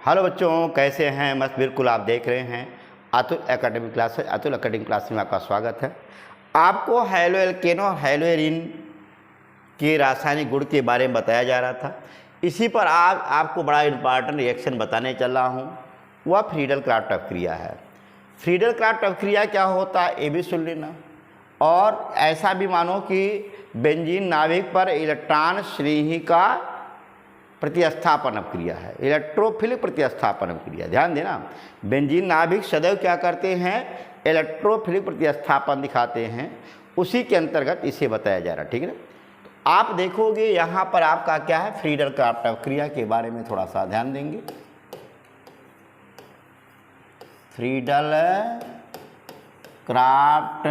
Hello बच्चों, कैसे हैं? मस्त बिल्कुल। आप देख रहे हैं Atul academic class. Atul academic class में आपका स्वागत है। आपको हैलो एल्केनो और हैलो एरीन के रासायनिक गुण के बारे में बताया जा रहा था। इसी पर आपको बड़ा इम्पॉर्टेंट रिएक्शन बताने चला हूँ। वह फ्रीडल-क्राफ्ट अभिक्रिया है। फ्रीडल-क्राफ्ट अभिक्रिया क्या होता है ये भी सुन लेना। और ऐसा भी मानो कि बेंजीन नाभिक पर इलेक्ट्रॉन श्रेणी का प्रतिस्थापन अभिक्रिया है, इलेक्ट्रोफिलिक प्रतिस्थापन अभिक्रिया। ध्यान देना, बेंजीन नाभिक सदैव क्या करते हैं? इलेक्ट्रोफिलिक प्रतिस्थापन दिखाते हैं। उसी के अंतर्गत इसे बताया जा रहा है। ठीक है ना? तो आप देखोगे यहाँ पर आपका क्या है, फ्रीडल-क्राफ्ट अभिक्रिया के बारे में थोड़ा सा ध्यान देंगे। फ्रीडल-क्राफ्ट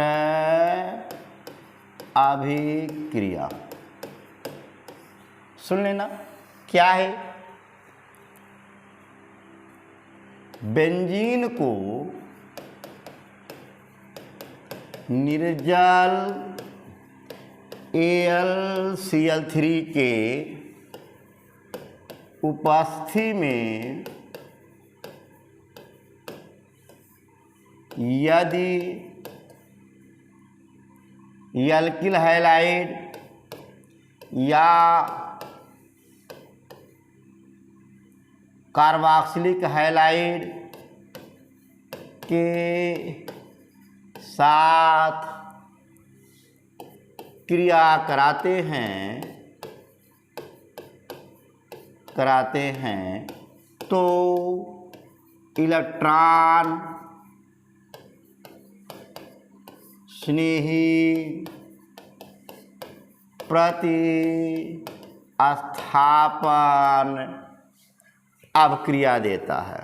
अभिक्रिया सुन लेना क्या है। बेंजीन को निर्जल AlCl3 के उपस्थिति में यदि एल्किल हैलाइड या कार्बोक्सिलिक हैलाइड के साथ क्रिया कराते हैं तो इलेक्ट्रॉन स्नेही प्रतिस्थापन अभिक्रिया देता है।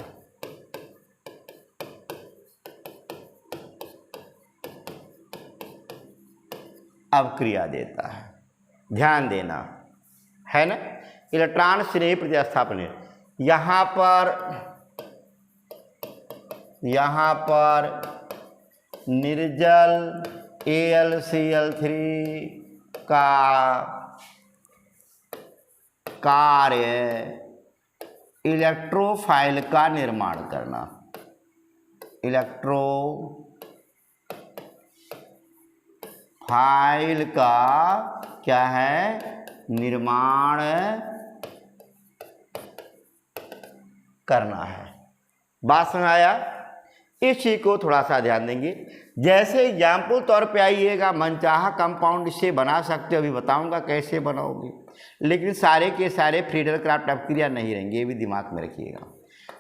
अभिक्रिया देता है। ध्यान देना है ना। इलेक्ट्रॉन स्नेही प्रतिस्थापन यहाँ पर निर्जल AlCl3 का कार्य इलेक्ट्रोफाइल का निर्माण करना। इलेक्ट्रोफाइल का क्या है? निर्माण करना है। बात समझ आया? इस चीज को थोड़ा सा ध्यान देंगे। जैसे एग्जाम्पल तौर पे आइएगा, मनचाहा कंपाउंड इससे बना सकते हो, अभी बताऊंगा कैसे बनाओगे। लेकिन सारे के सारे फ्रीडल-क्राफ्ट अभिक्रिया नहीं रहेंगे, ये भी दिमाग में रखिएगा।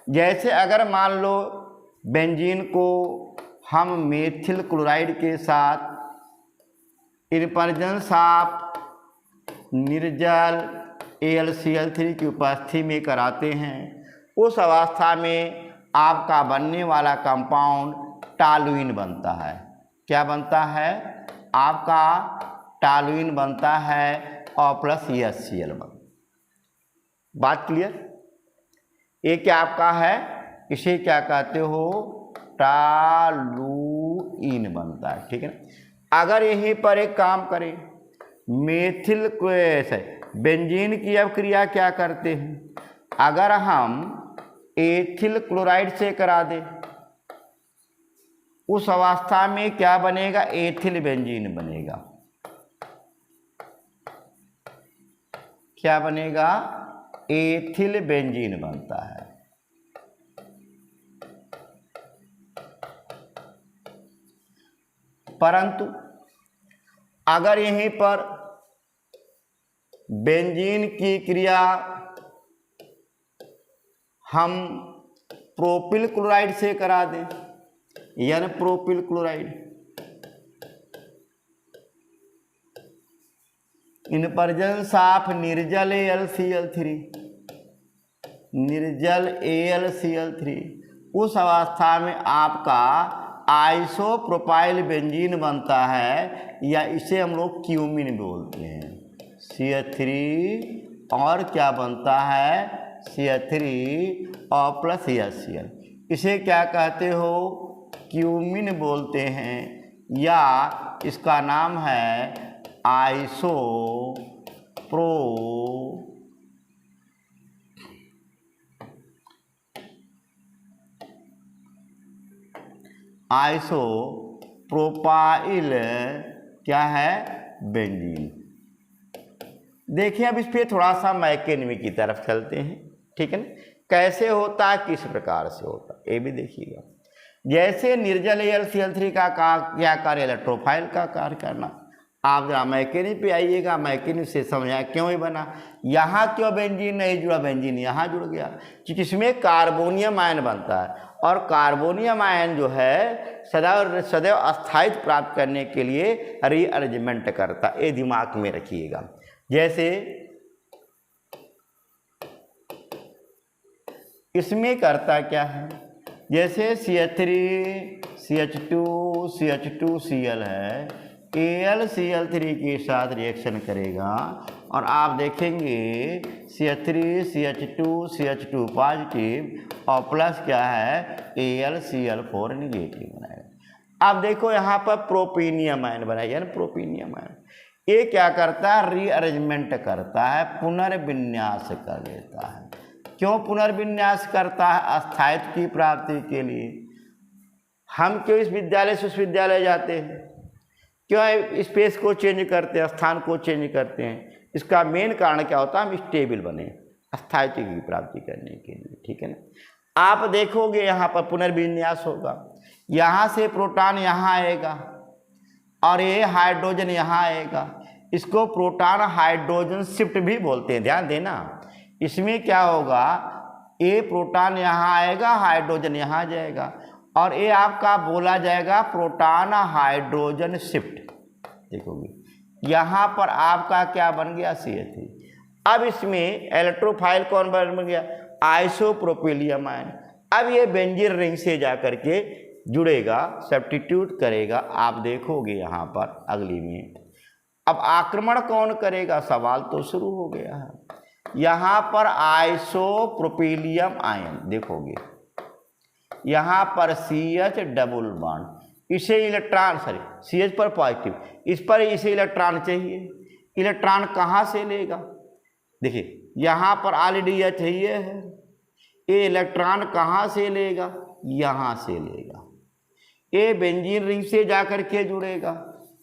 जैसे अगर मान लो बेंजीन को हम मेथिल क्लोराइड के साथ इनपर्जेंस ऑफ निर्जल AlCl3 की उपस्थिति में कराते हैं, उस अवस्था में आपका बनने वाला कंपाउंड टॉलुइन बनता है। क्या बनता है? आपका टॉलुइन बनता है और प्लस HCl बन। बात क्लियर? ये क्या आपका है? इसे क्या कहते हो? टॉलुइन बनता है। ठीक है ना। अगर यहीं पर एक काम करें, मेथिल बेंजीन की अभिक्रिया क्या करते हैं? अगर हम एथिल क्लोराइड से करा दें, उस अवस्था में क्या बनेगा? एथिल बेंजीन बनेगा। क्या बनेगा? एथिल बेंजीन बनता है। परंतु अगर यहीं पर बेंजीन की क्रिया हम प्रोपिल क्लोराइड से करा दें, यानी propyl chloride, in presence of निर्जल AlCl3, उस अवस्था में आपका आइसोप्रोपाइल बेंजीन बनता है, या इसे हम लोग क्यूमिन बोलते हैं। CH3 और क्या बनता है? CH3 और प्लस HCl। इसे क्या कहते हो? क्यूमिन बोलते हैं, या इसका नाम है आइसोप्रो आइसोप्रोपाइल क्या है, बेंजीन। देखिए अब इस पे थोड़ा सा मैकेनिज्म की तरफ चलते हैं, ठीक है ना, कैसे होता है, किस प्रकार से होता है, ये भी देखिएगा। जैसे निर्जल Cl3 का क्या कार्य, इलेक्ट्रोफाइल का कार्य करना। आप जरा मैकेनिज्म पे आइएगा, मैकेनिज्म से समझाया क्यों ही बना, यहाँ क्यों बेंजीन नहीं जुड़ा, बेंजीन यहाँ जुड़ गया, क्योंकि इसमें कार्बोनियम आयन बनता है और कार्बोनियम आयन जो है सदैव अस्थायित्व प्राप्त करने के लिए रीअरेंजमेंट करता है, ये दिमाग में रखिएगा। जैसे इसमें करता क्या है, जैसे CH3 CH2 CH2 Cl है, AlCl3 के साथ रिएक्शन करेगा और आप देखेंगे CH3 CH2 CH2 पॉजिटिव और प्लस क्या है, AlCl4 निगेटिव बनाएगा। अब देखो यहाँ पर प्रोपीनियम आयन बनाएगा, प्रोपीनियम आयन, ये क्या करता है, रीअरेंजमेंट करता है, पुनर्विन्यास कर देता है। क्यों पुनर्विन्यास करता है, अस्थायित्व की प्राप्ति के लिए। हम क्यों इस विद्यालय से उस विद्यालय जाते हैं, क्यों स्पेस को चेंज करते हैं, स्थान को चेंज करते हैं, इसका मेन कारण क्या होता है, हम स्टेबल बने, अस्थायित्व की प्राप्ति करने के लिए, ठीक है ना। आप देखोगे यहाँ पर पुनर्विन्यास होगा, यहाँ से प्रोटॉन यहाँ आएगा और ये हाइड्रोजन यहाँ आएगा, इसको प्रोटॉन हाइड्रोजन शिफ्ट भी बोलते हैं, ध्यान देना। इसमें क्या होगा, ये प्रोटॉन यहाँ आएगा, हाइड्रोजन यहाँ जाएगा और ये आपका बोला जाएगा प्रोटॉन हाइड्रोजन शिफ्ट। देखोगे यहाँ पर आपका क्या बन गया, CH3। अब इसमें इलेक्ट्रोफाइल कौन बन गया, आइसोप्रोपिलियम आयन। अब ये बेंजीन रिंग से जा करके जुड़ेगा, सब्स्टिट्यूट करेगा, आप देखोगे यहाँ पर अगली में। अब आक्रमण कौन करेगा, सवाल तो शुरू हो गया है। यहाँ पर आइसोप्रोपिलियम आयन देखोगे, यहाँ पर CH डबल बॉन्ड, इसे इलेक्ट्रॉन CH पर पॉजिटिव, इस पर इसे इलेक्ट्रॉन चाहिए, इलेक्ट्रॉन कहाँ से लेगा, देखिए यहाँ पर ऑलरेडी यह चाहिए है, ये इलेक्ट्रॉन कहाँ से लेगा, यहाँ से लेगा, ये बेंजीन रिंग से जाकर के जुड़ेगा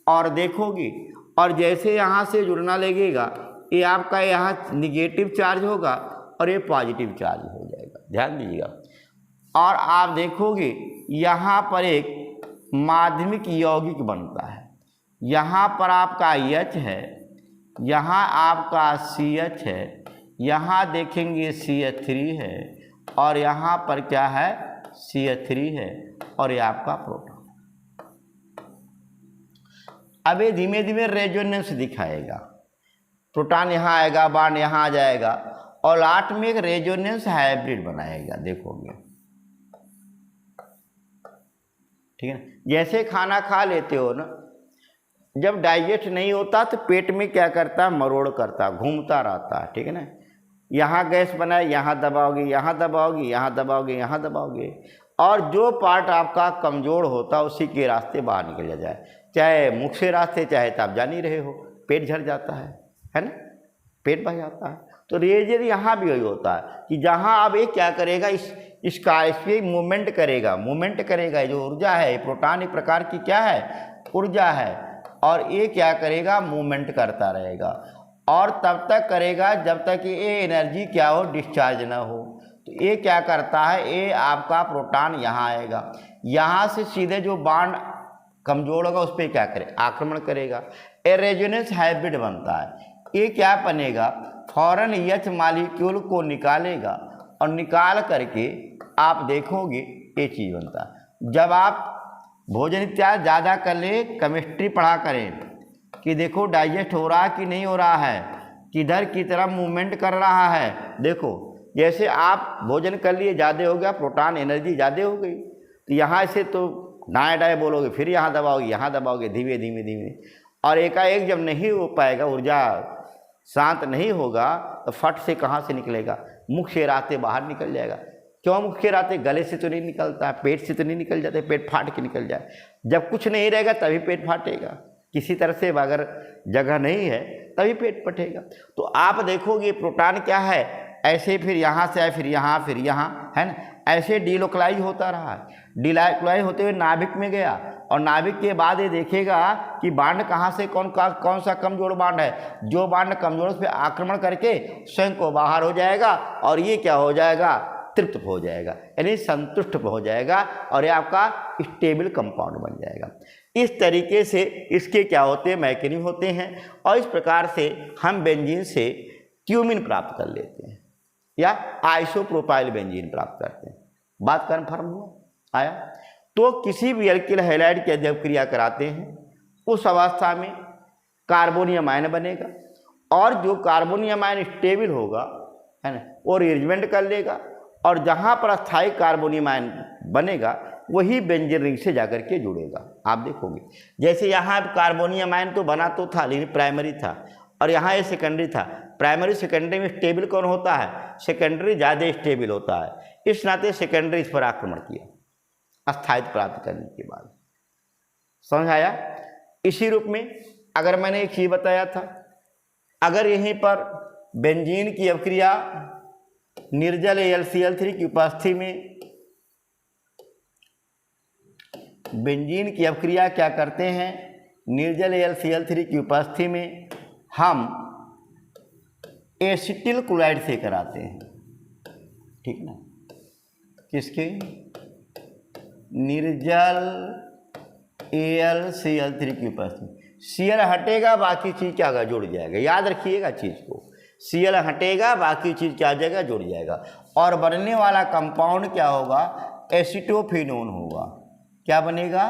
और देखोगे, और जैसे यहाँ से जुड़ना लगेगा, ये आपका यहाँ निगेटिव चार्ज होगा और ये पॉजिटिव चार्ज हो जाएगा, ध्यान दीजिएगा। और आप देखोगे यहाँ पर एक माध्यमिक यौगिक बनता है, यहाँ पर आपका H है, यहाँ आपका CH है, यहाँ देखेंगे CH3 है और यहाँ पर क्या है, CH3 है और ये आपका प्रोटॉन। अब ये धीमे धीमे रेजोनेंस दिखाएगा, प्रोटॉन यहाँ आएगा, बॉन्ड यहाँ आ जाएगा और लास्ट में एक रेजोनेंस हाइब्रिड बनाएगा, देखोगे, ठीक है ना। जैसे खाना खा लेते हो ना, जब डाइजेस्ट नहीं होता तो पेट में क्या करता है, मरोड़ करता, घूमता रहता है, ठीक है ना। यहाँ गैस बनाए, यहाँ दबाओगे, यहाँ दबाओगे, यहाँ दबाओगे, यहाँ दबाओगे, और जो पार्ट आपका कमज़ोर होता है उसी के रास्ते बाहर निकल जाए, चाहे मुख से रास्ते, चाहे तो आप जान ही रहे हो, पेट झड़ जाता है ना, पेट बह जाता है। तो रेजर यहाँ भी वही होता है कि जहाँ अब ये क्या करेगा, इस पर मूवमेंट करेगा, जो ऊर्जा है, प्रोटॉन एक प्रकार की क्या है, ऊर्जा है, और ये क्या करेगा, मूवमेंट करता रहेगा और तब तक करेगा जब तक ये एनर्जी क्या हो, डिस्चार्ज ना हो। तो ये क्या करता है, ये आपका प्रोटॉन यहाँ आएगा, यहाँ से सीधे जो बॉन्ड कमजोर होगा उस पर क्या करे, आक्रमण करेगा, ए रेजोनेंस हाइब्रिड बनता है। ये क्या बनेगा, फौरन H मॉलिक्यूल को निकालेगा और निकाल करके आप देखोगे ये चीज़ बनता है। जब आप भोजन इत्यादि ज़्यादा कर ले, केमिस्ट्री पढ़ा करें कि देखो डाइजेस्ट हो रहा कि नहीं हो रहा है, किधर की तरफ मूवमेंट कर रहा है। देखो जैसे आप भोजन कर लिए, ज़्यादा हो गया, प्रोटॉन एनर्जी ज़्यादा हो गई, तो यहाँ से तो दाएँ दाएँ बोलोगे, फिर यहाँ दबाओगे, धीमे धीमे, और एकाएक जब नहीं हो पाएगा, ऊर्जा शांत नहीं होगा, तो फट से कहाँ से निकलेगा, मुख से रास्ते बाहर निकल जाएगा। क्यों मुख के रास्ते, गले से तो नहीं निकलता है, पेट से तो नहीं निकल जाते, पेट फाट के निकल जाए। जब कुछ नहीं रहेगा तभी पेट फाटेगा, किसी तरह से अगर जगह नहीं है तभी पेट फटेगा। तो आप देखोगे प्रोटॉन क्या है, ऐसे फिर यहाँ से आए, फिर यहाँ, है ना, ऐसे डीलोकलाइज होता रहा है। डीलोकलाइज होते हुए नाभिक में गया, और नाभिक के बाद ये देखेगा कि बांड कहाँ से कौन सा कमजोर बांड है। जो बांड कमजोर उस पर आक्रमण करके स्वयं को बाहर हो जाएगा, और ये क्या हो जाएगा, तृप्त हो जाएगा, यानी संतुष्ट हो जाएगा, और ये आपका स्टेबल कंपाउंड बन जाएगा। इस तरीके से इसके क्या होते हैं, मैकेनिज्म होते हैं, और इस प्रकार से हम बेंजीन से क्यूमिन प्राप्त कर लेते हैं या आइसोप्रोपाइल बेंजीन प्राप्त करते हैं। बात कन्फर्म हुआ आया। तो किसी भी एल्किल हैलाइड की जब क्रिया कराते हैं उस अवस्था में कार्बोनियम आयन बनेगा, और जो कार्बोनियम आयन स्टेबल होगा, है ना, वो रिअरेंजमेंट कर लेगा, और जहाँ पर अस्थायी कार्बोनियम आयन बनेगा वही बेंजीन रिंग से जाकर के जुड़ेगा। आप देखोगे जैसे यहाँ कार्बोनियम आयन तो बना तो था लेकिन प्राइमरी था, और यहाँ ये सेकेंडरी था। प्राइमरी सेकेंडरी में स्टेबल कौन होता है, सेकेंडरी ज़्यादा स्टेबल होता है, इस नाते सेकेंडरी इस पर आक्रमण किया अस्थायित्व प्राप्त करने के बाद। समझ आया। इसी रूप में अगर मैंने एक चीज बताया था, अगर यहीं पर बेंजीन की अवक्रिया निर्जल AlCl3 की उपस्थिति में, बेंजीन की अवक्रिया क्या करते हैं, निर्जल AlCl3 की उपस्थिति में हम एसिटिल क्लोराइड से कराते हैं, ठीक ना, किसके, निर्जल AlCl3 की उपस्थिति। Cl हटेगा बाकी चीज क्या होगा, जुड़ जाएगा। याद रखिएगा चीज को, Cl हटेगा बाकी चीज क्या हो जाएगा, जुड़ जाएगा, और बनने वाला कंपाउंड क्या होगा, एसिटोफिनोन होगा। क्या बनेगा,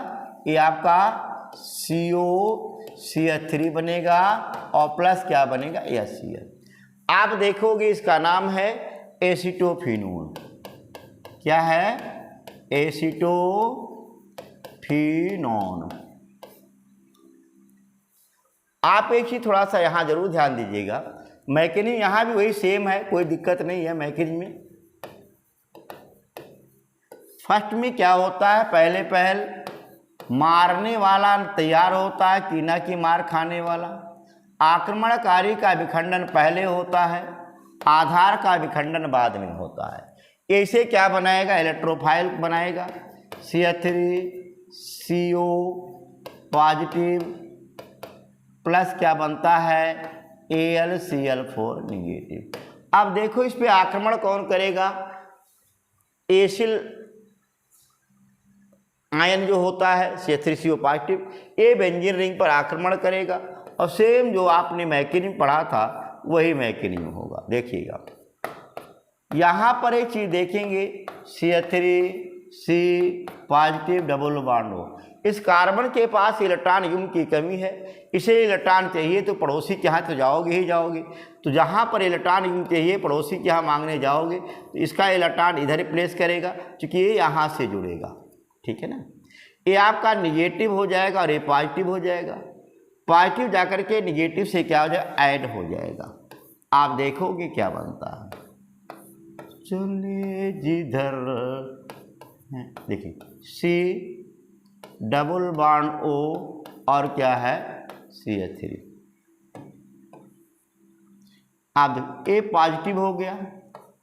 ये आपका COCH3 बनेगा, और प्लस क्या बनेगा, HCl। आप देखोगे इसका नाम है एसिटोफिनोन। क्या है, एसिटोफिनोन। आप एक चीज थोड़ा सा यहाँ जरूर ध्यान दीजिएगा, मैकेनिज्म यहाँ भी वही सेम है, कोई दिक्कत नहीं है मैकेनिज्म में। फर्स्ट में क्या होता है, पहले मारने वाला तैयार होता है, कीना की मार खाने वाला। आक्रमणकारी का विखंडन पहले होता है, आधार का विखंडन बाद में होता है। ऐसे क्या बनाएगा, इलेक्ट्रोफाइल बनाएगा, CH3CO पॉजिटिव प्लस क्या बनता है, AlCl4 निगेटिव। अब देखो इस पे आक्रमण कौन करेगा, एसिल आयन जो होता है CH3CO पॉजिटिव, ये बेंजीन रिंग पर आक्रमण करेगा, और सेम जो आपने मैकेनिज्म पढ़ा था वही मैकेनिज्म होगा। देखिएगा यहाँ पर एक चीज देखेंगे, CH3C पॉजिटिव डबल बॉन्ड हो, इस कार्बन के पास इलेक्ट्रॉन युग्म की कमी है, इसे इलेक्ट्रॉन चाहिए तो पड़ोसी के यहाँ तो जाओगे ही जाओगे, तो जहाँ पर इलेक्ट्रॉन युग्म चाहिए पड़ोसी के यहाँ मांगने जाओगे तो इसका इलेक्ट्रॉन इधर ही प्लेस करेगा, क्योंकि ये यहाँ से जुड़ेगा, ठीक है ना। ये आपका निगेटिव हो जाएगा और ये पॉजिटिव हो जाएगा, पॉजिटिव जाकर के निगेटिव से क्या हो जाएगा, ऐड हो जाएगा। आप देखोगे क्या बनता है, चले जिधर, देखिए C डबल बॉन्ड O और क्या है CH3। अब A पॉजिटिव हो गया,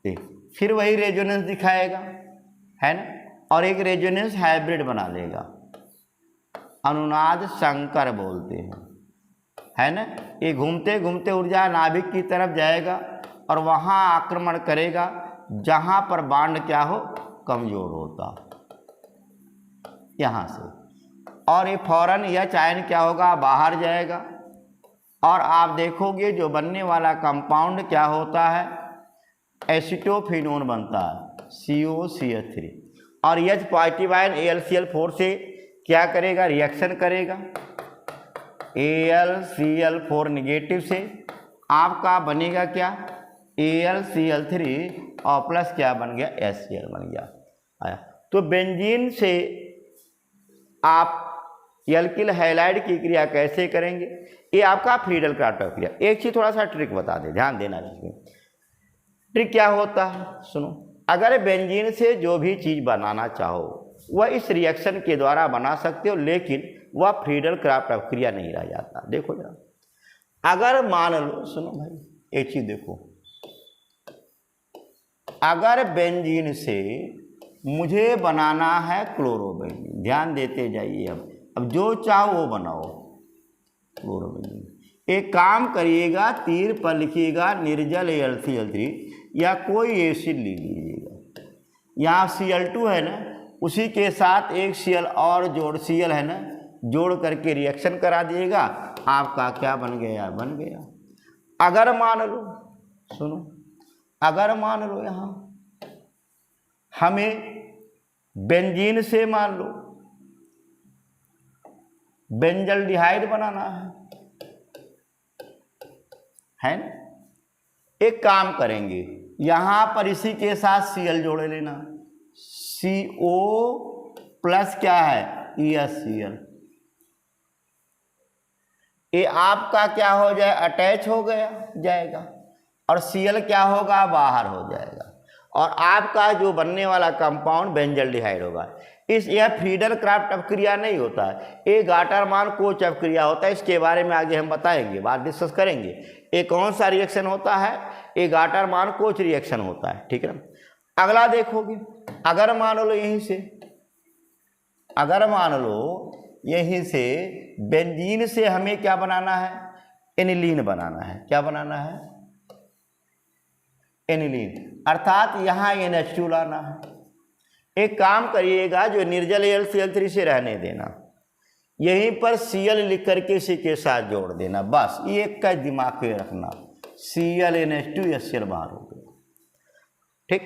देख फिर वही रेजोनेंस दिखाएगा, है ना, और एक रेजोनेंस हाइब्रिड बना लेगा, अनुनाद संकर बोलते हैं, है ना। ये घूमते घूमते ऊर्जा नाभिक की तरफ जाएगा और वहाँ आक्रमण करेगा जहाँ पर बांड क्या हो, कमजोर होता, यहाँ से, और ये फौरन यह चायन क्या होगा, बाहर जाएगा, और आप देखोगे जो बनने वाला कंपाउंड क्या होता है, एसिटोफिनोन बनता है, COCH3, और H पॉजिटिव आयन AlCl4 से क्या करेगा, रिएक्शन करेगा, AlCl4 निगेटिव से आपका बनेगा क्या, AlCl3 और प्लस क्या बन गया, HCl बन गया। आया। तो बेंजीन से आप एल्किल हैलाइड की क्रिया कैसे करेंगे, ये आपका फ्रीडल क्राफ्ट क्रिया। एक चीज थोड़ा सा ट्रिक बता दे, ध्यान देना इसमें। ट्रिक क्या होता है, सुनो, अगर बेंजीन से जो भी चीज बनाना चाहो वह इस रिएक्शन के द्वारा बना सकते हो, लेकिन वह फ्रीडल क्राफ्ट क्रिया नहीं रह जाता। देखो जरा, अगर मान लो, सुनो भाई एक चीज देखो, अगर बेंजीन से मुझे बनाना है क्लोरोबेंजीन, ध्यान देते जाइए। अब जो चाहो वो बनाओ क्लोरोबेंजीन। एक काम करिएगा, तीर पर लिखिएगा निर्जल AlCl3 या कोई एसिड ले लीजिएगा। यहाँ Cl2 है ना, उसी के साथ एक Cl और जोड़ Cl है ना, जोड़ करके रिएक्शन करा दिएगा, आपका क्या बन गया, बन गया। अगर मान लो, सुनो, अगर मान लो यहाँ हमें बेंजीन से मान लो बेंजल्डिहाइड बनाना है ना, एक काम करेंगे, यहां पर इसी के साथ Cl जोड़ लेना, CO प्लस क्या है, EsCl। ये आपका क्या हो जाए, अटैच हो गया जाएगा, और Cl क्या होगा, बाहर हो जाएगा, और आपका जो बनने वाला कंपाउंड बेंजल्डिहाइड होगा। यह फ्रीडल क्राफ्ट अपक्रिया नहीं होता है, ये गाटरमान कोच अपक्रिया होता है। इसके बारे में आगे हम बताएंगे, बात डिस्कस करेंगे। ये कौन सा रिएक्शन होता है, ये गाटरमान कोच रिएक्शन होता है, ठीक है ना। अगला देखोगे, अगर मान लो यहीं से, अगर मान लो यहीं से बेंजीन से हमें क्या बनाना है, एनिलीन बनाना है। क्या बनाना है, एनिलीन, अर्थात यहाँ NH2 लाना है। एक काम करिएगा, जो निर्जल AlCl3 से रहने देना, यहीं पर Cl लिख करके इसी के साथ जोड़ देना, बस ये एक का दिमाग में रखना, Cl NH2 HCl बाहर हो गया, ठीक।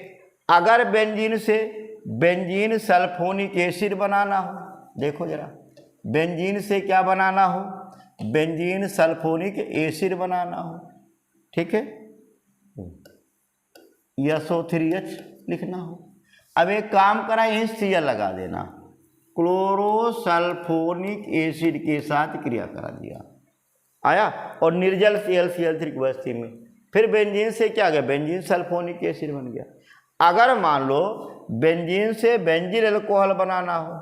अगर बेंजीन से बेंजीन सल्फोनिक एसिड बनाना हो, देखो जरा, बेंजीन से क्या बनाना हो, बेंजीन सल्फोनिक एसिड बनाना हो, ठीक है, SO3H लिखना हो। अब एक काम करा, यहीं Cl लगा देना, क्लोरोसल्फोनिक एसिड के साथ क्रिया करा दिया, आया, और निर्जल AlCl3 की उपस्थिति में फिर बेंजीन से क्या गया, बेंजीन सल्फोनिक एसिड बन गया। अगर मान लो बेंजीन से बेंजील एल्कोहल बनाना हो,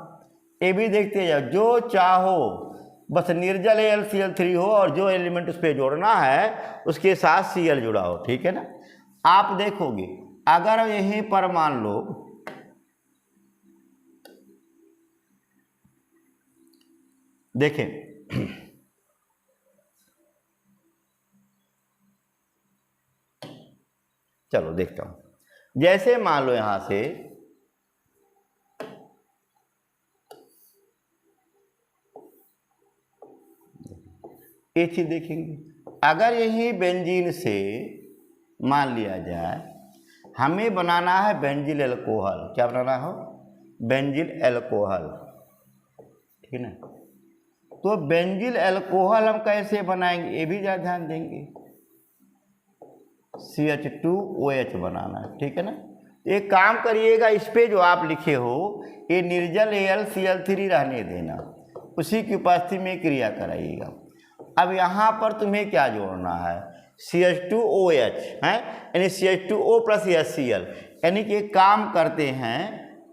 ये भी देखते जाओ, जो चाहो, बस निर्जल AlCl3 हो और जो एलिमेंट उस पर जोड़ना है उसके साथ Cl जुड़ा हो, ठीक है ना। आप देखोगे, अगर यहीं पर मान लो देखें, चलो देखता हूं, जैसे मान लो यहां से एक चीज देखेंगे, अगर यही बेंजीन से मान लिया जाए हमें बनाना है बेंजील एल्कोहल, क्या बनाना हो, बेंजील एल्कोहल, ठीक है ना। तो बेंजील एल्कोहल हम कैसे बनाएंगे, ये भी ध्यान देंगे, CH2OH बनाना है, ठीक है ना। एक काम करिएगा, इस पे जो आप लिखे हो ये निर्जल AlCl3 रहने देना, उसी की उपस्थिति में क्रिया कराइएगा। अब यहाँ पर तुम्हें क्या जोड़ना है, CH2OH है, यानी CH2O प्लस HCl, यानी कि काम करते हैं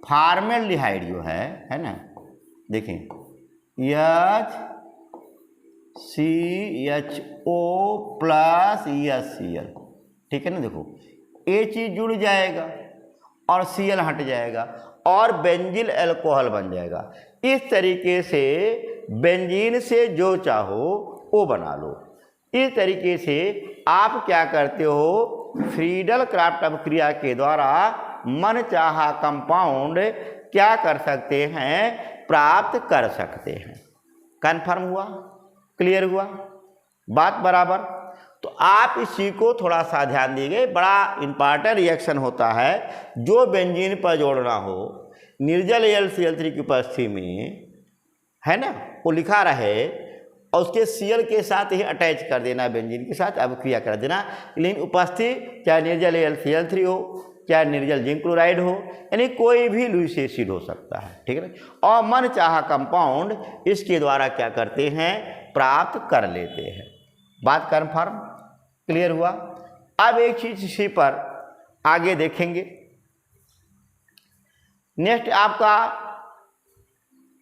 फॉर्मेल्डिहाइड जो है ना, देखें HCHO प्लस HCl, ठीक है ना। देखो ये चीज जुड़ जाएगा और Cl हट जाएगा और बेंजील एल्कोहल बन जाएगा। इस तरीके से बेंजीन से जो चाहो वो बना लो। इस तरीके से आप क्या करते हो, फ्रीडल क्राफ्ट अपक्रिया के द्वारा मन चाहा कंपाउंड क्या कर सकते हैं, प्राप्त कर सकते हैं। कन्फर्म हुआ, क्लियर हुआ बात बराबर। तो आप इसी को थोड़ा सा ध्यान दीजिए, बड़ा इंपॉर्टेंट रिएक्शन होता है जो बेंजीन पर जोड़ना हो निर्जल AlCl3 की उपस्थिति में, है ना, वो लिखा रहे और उसके Cl के साथ ही अटैच कर देना बेंजीन के साथ, अब क्रिया कर देना। लेकिन उपस्थिति चाहे निर्जल AlCl3 हो, चाहे निर्जल जिंक क्लोराइड हो, यानी कोई भी लुईस एसिड हो सकता है, ठीक है ना। और मन चाहा कंपाउंड इसके द्वारा क्या करते हैं, प्राप्त कर लेते हैं। बात कन्फर्म, क्लियर हुआ। अब एक चीज इसी पर आगे देखेंगे। नेक्स्ट आपका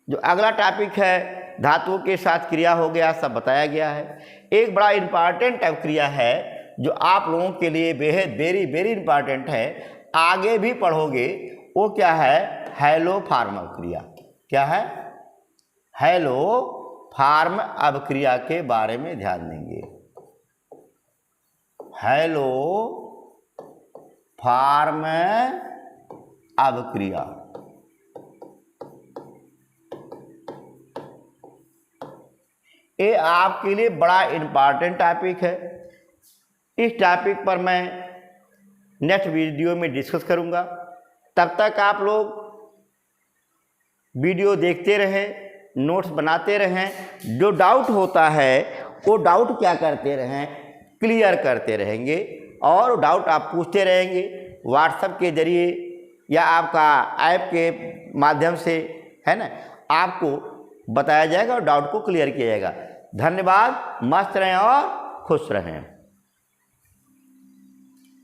जो अगला टॉपिक है, धातुओं के साथ क्रिया हो गया, सब बताया गया है। एक बड़ा इंपॉर्टेंट टाइप क्रिया है जो आप लोगों के लिए बेहद वेरी वेरी इंपॉर्टेंट है, आगे भी पढ़ोगे वो क्या है, हैलो फार्म अभिक्रिया। क्या है, हैलो फार्म अभिक्रिया के बारे में ध्यान देंगे। हैलो फार्म अभिक्रिया, ये आपके लिए बड़ा इम्पॉर्टेंट टॉपिक है। इस टॉपिक पर मैं नेक्स्ट वीडियो में डिस्कस करूंगा। तब तक आप लोग वीडियो देखते रहें, नोट्स बनाते रहें, जो डाउट होता है वो डाउट क्या करते रहें, क्लियर करते रहेंगे, और डाउट आप पूछते रहेंगे व्हाट्सएप के जरिए या आपका ऐप के माध्यम से, है ना, आपको बताया जाएगा और डाउट को क्लियर किया जाएगा। धन्यवाद, मस्त रहें और खुश रहें।